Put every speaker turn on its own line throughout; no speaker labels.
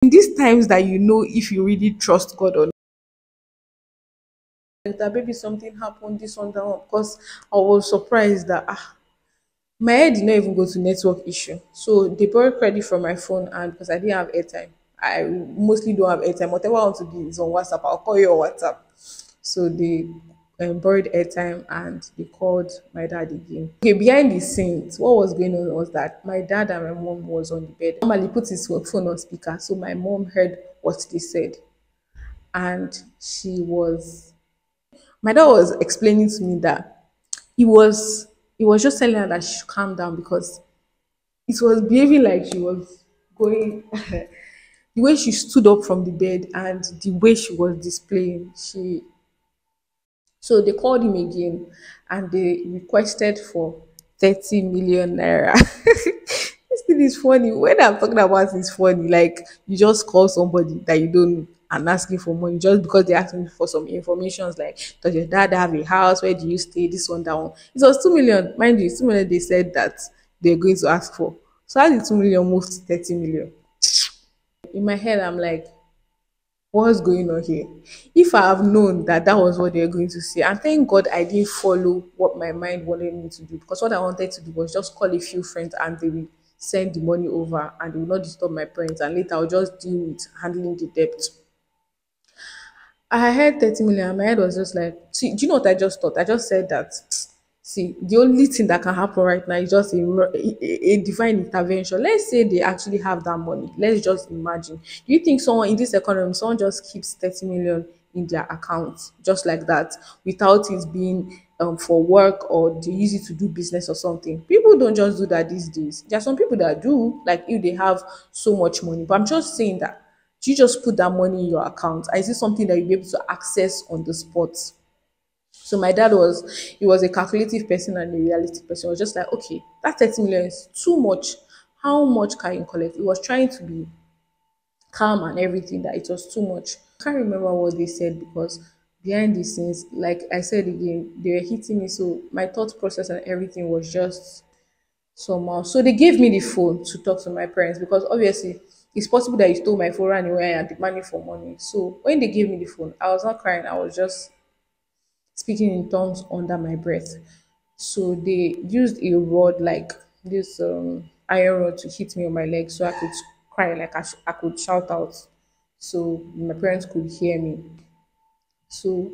In these times that you know if you really trust God or not, like that maybe something happened, this one, that one, because I was surprised that my head did not even go to network issue. So they borrowed credit from my phone, and because I didn't have airtime, I mostly don't have airtime. Whatever I want to do is on WhatsApp. I'll call you on WhatsApp. So they borrowed airtime and they called my dad again. Okay, behind the scenes, what was going on was that my dad and my mom was on the bed. Normally put his phone on speaker, so my mom heard what they said, and my dad was explaining to me that he was he was just telling her that she should calm down because it was behaving like she was going the way she stood up from the bed and the way she was displaying. So they called him again and they requested for 30 million naira. This thing is funny. When I'm talking about it's funny, like you just call somebody that you don't know and asking for money just because they asking for some information like, does your dad have a house? Where do you stay? This one, that one. It was 2 million. Mind you, 2 million they said that they're going to ask for. So how did 2 million move to 30 million? In my head, I'm like, what's going on here? If I have known that that was what they were going to say, and thank God I didn't follow what my mind wanted me to do, because what I wanted to do was just call a few friends and they will send the money over and they will not disturb my parents, and later I'll just deal with handling the debt. I heard 30 million and my head was just like, see, do you know what I just thought? I just said that, see, the only thing that can happen right now is just a divine intervention. Let's say they actually have that money. Let's just imagine. Do you think someone in this economy, someone just keeps 30 million in their account just like that without it being for work, or they use it to do business or something? People don't just do that these days. There are some people that do, like if they have so much money. But I'm just saying that, do you just put that money in your account? Or is it something that you'll be able to access on the spot? So my dad he was a calculative person and a realistic person. He was just like, okay, that 30 million is too much. How much can you collect? He was trying to be calm and everything, that it was too much. I can't remember what they said because behind the scenes, like I said again, they were hitting me. So my thought process and everything was just somehow. So they gave me the phone to talk to my parents because obviously it's possible that you stole my phone, ran away, and demanding for money. So when they gave me the phone, I was not crying. I was just speaking in tongues under my breath. So they used a rod, like this iron rod, to hit me on my leg so I could cry, like I could shout out so my parents could hear me. So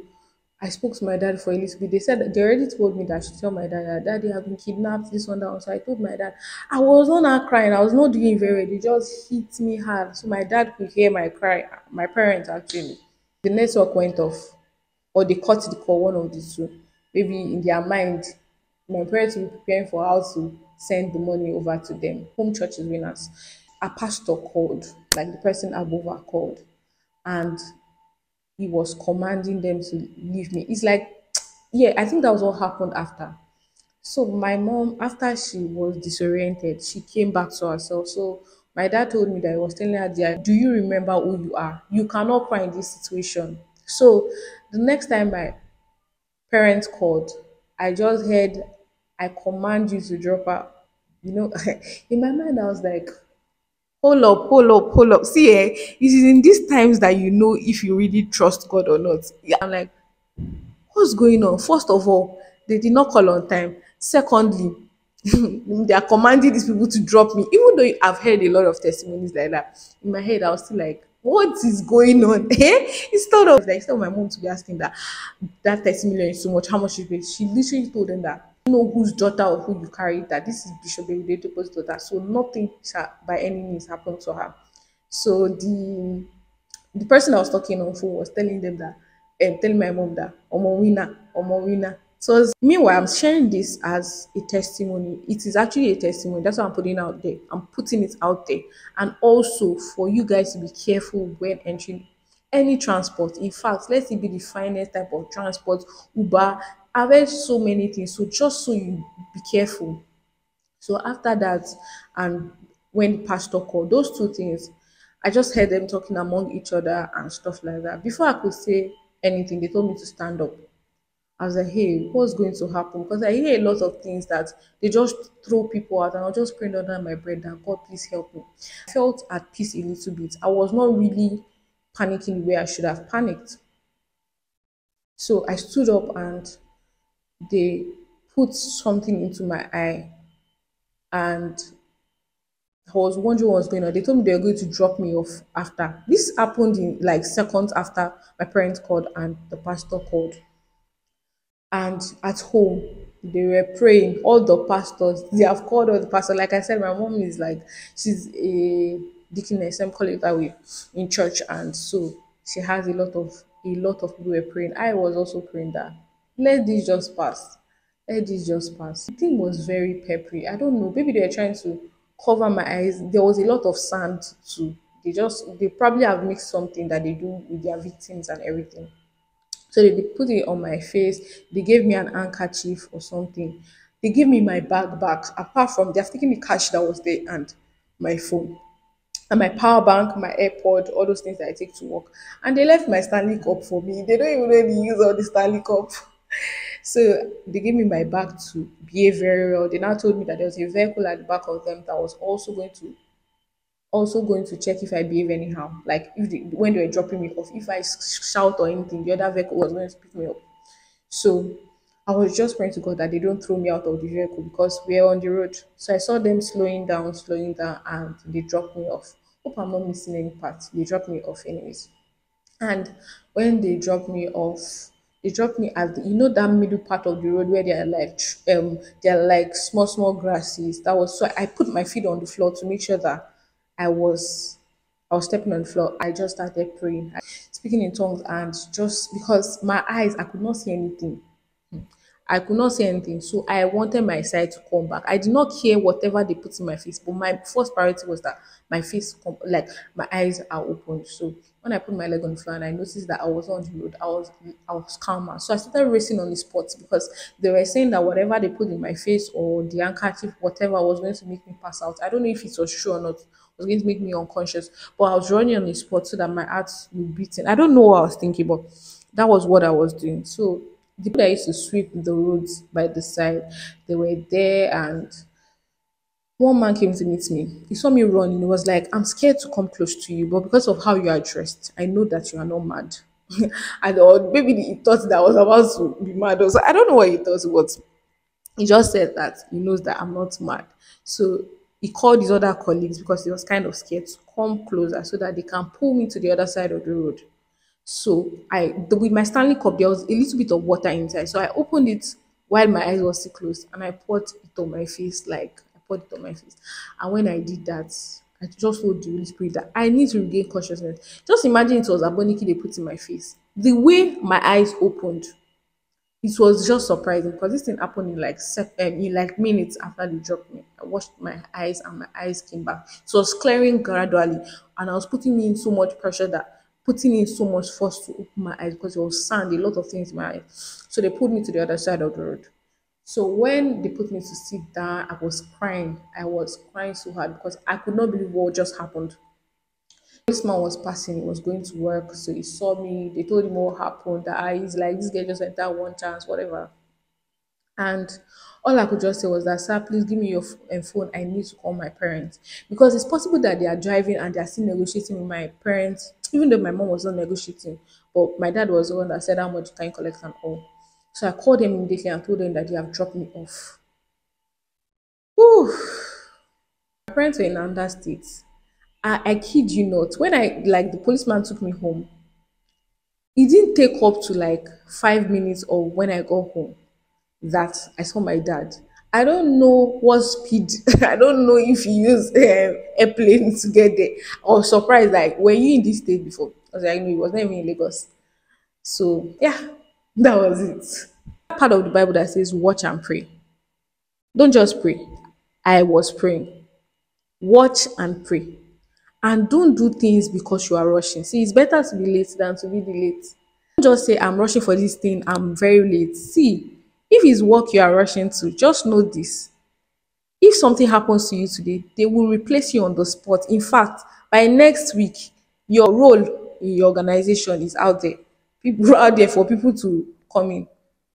I spoke to my dad for a little bit. They said that they already told me that I should tell my dad that daddy have been kidnapped, this one, that one. So I told my dad. I was not crying. I was not doing very well. They just hit me hard. So my dad could hear my cry. My parents actually. The network went off. Or they cut the call, one of the two. Maybe in their mind, my parents will be preparing for how to send the money over to them. Home church is winners. A pastor called, like the person above her called, and he was commanding them to leave me. It's like, yeah, I think that was what happened after. So my mom, after she was disoriented, she came back to herself. So my dad told me that he was telling her, "Dear, do you remember who you are? You cannot cry in this situation." So the next time my parents called, I just heard, "I command you to drop her." You know, in my mind, I was like, hold up, hold up, hold up. See, it is in these times that you know if you really trust God or not. Yeah, I'm like, what's going on? First of all, they did not call on time. Secondly, they are commanding these people to drop me. Even though I've heard a lot of testimonies like that, in my head I was still like, what is going on? Instead of my mom to be asking that 30 million is so much, how much is it? She literally told them that, you know whose daughter or who you carry, that this is Bishop Davido's daughter. So nothing shall by any means happen to her. So the person I was talking on phone was telling them that, telling my mom that Omo winner, Omo winner. So meanwhile, I'm sharing this as a testimony. It is actually a testimony. That's what I'm putting out there. I'm putting it out there, and also for you guys to be careful when entering any transport. In fact, let it be the finest type of transport, Uber. I've heard so many things. So just so you be careful. So after that, and when the pastor called, those two things, I just heard them talking among each other and stuff like that. Before I could say anything, they told me to stand up. I was like, hey, what's going to happen? Because I hear a lot of things that they just throw people out, and I'll just pray under my breath that God, please help me. I felt at peace a little bit. I was not really panicking the way I should have panicked. So I stood up and they put something into my eye, and I was wondering what was going on. They told me they were going to drop me off after. This happened in like seconds after my parents called and the pastor called. And at home, they were praying. All the pastors, they have called all the pastors. Like I said, my mom is like, she's a deaconess, I'm calling it that way, in church. And so she has a lot of people were praying. I was also praying that let this just pass. Let this just pass. The thing was very peppery. I don't know. Maybe they were trying to cover my eyes. There was a lot of sand too. They probably have mixed something that they do with their victims and everything. So they put it on my face. They gave me an handkerchief or something. They gave me my bag back. Apart from they've taken the cash that was there and my phone and my power bank, my AirPod, all those things that I take to work. And they left my Stanley Cup for me. They don't even really use all the Stanley Cup. So they gave me my bag to behave very well. They now told me that there was a vehicle at the back of them that was also going to check if I behave anyhow. Like when they were dropping me off, if I shout or anything, the other vehicle was going to pick me up. So I was just praying to God that they don't throw me out of the vehicle because we're on the road. So I saw them slowing down, and they dropped me off. Hope I'm not missing any part. They dropped me off anyways. And when they dropped me at that middle part of the road where there are like small grasses. That was so I put my feet on the floor to make sure that I was I was stepping on the floor. I just started praying, speaking in tongues, and just because my eyes, I could not see anything. I could not say anything, so I wanted my sight to come back. I did not care whatever they put in my face, but my first priority was that my face, like my eyes are open. So when I put my leg on the floor and I noticed that I was on the road, I was calmer. So I started racing on the spot because they were saying that whatever they put in my face or the handkerchief, whatever, was going to make me pass out. I don't know if it was true or not. It was going to make me unconscious, but I was running on the spot so that my heart would beating. I don't know what I was thinking, but that was what I was doing. So the people that used to sweep the roads by the side, they were there, and one man came to meet me. He saw me run and he was like, I'm scared to come close to you, but because of how you are dressed, I know that you are not mad. And or maybe he thought that I was about to be mad. Also, I don't know what he thought it was. He just said that he knows that I'm not mad. So he called his other colleagues because he was kind of scared to come closer so that they can pull me to the other side of the road. So with my Stanley cup, there was a little bit of water inside. So I opened it while my eyes were still closed, and I poured it on my face. Like I poured it on my face, and when I did that, I just told the Holy Spirit that I need to regain consciousness. Just imagine it was aboniki they put in my face. The way my eyes opened, it was just surprising because this thing happened in like minutes after they dropped me. I washed my eyes and my eyes came back. So it was clearing gradually, and I was putting me in so much pressure that putting in so much force to open my eyes because it was sand, a lot of things in my eyes. So they pulled me to the other side of the road. So when they put me to sit down, I was crying. I was crying so hard because I could not believe what just happened. This man was passing, he was going to work, so he saw me. They told him what happened. That he's like, this guy just had that one chance, whatever. And all I could just say was that, sir, please give me your phone. I need to call my parents. Because it's possible that they are driving and they are still negotiating with my parents, even though my mom was not negotiating. But my dad was the one that said how much can you collect and all. So I called them immediately and told them that they have dropped me off. Whew. My parents were in another state. I kid you not. When the policeman took me home, it didn't take up to like 5 minutes or when I got home that I saw my dad. I don't know what speed. I don't know if he used airplane to get there. I was surprised. Like, were you in this state before? I was like, no, he was not even in Lagos. So yeah, that was it. Part of the Bible that says, "Watch and pray." Don't just pray. I was praying. Watch and pray, and don't do things because you are rushing. See, it's better to be late than to be delayed. Don't just say, I'm rushing for this thing, I'm very late. See, if it's work you are rushing to, just know this. If something happens to you today, they will replace you on the spot. In fact, by next week, your role in your organization is out there. People are out there for people to come in.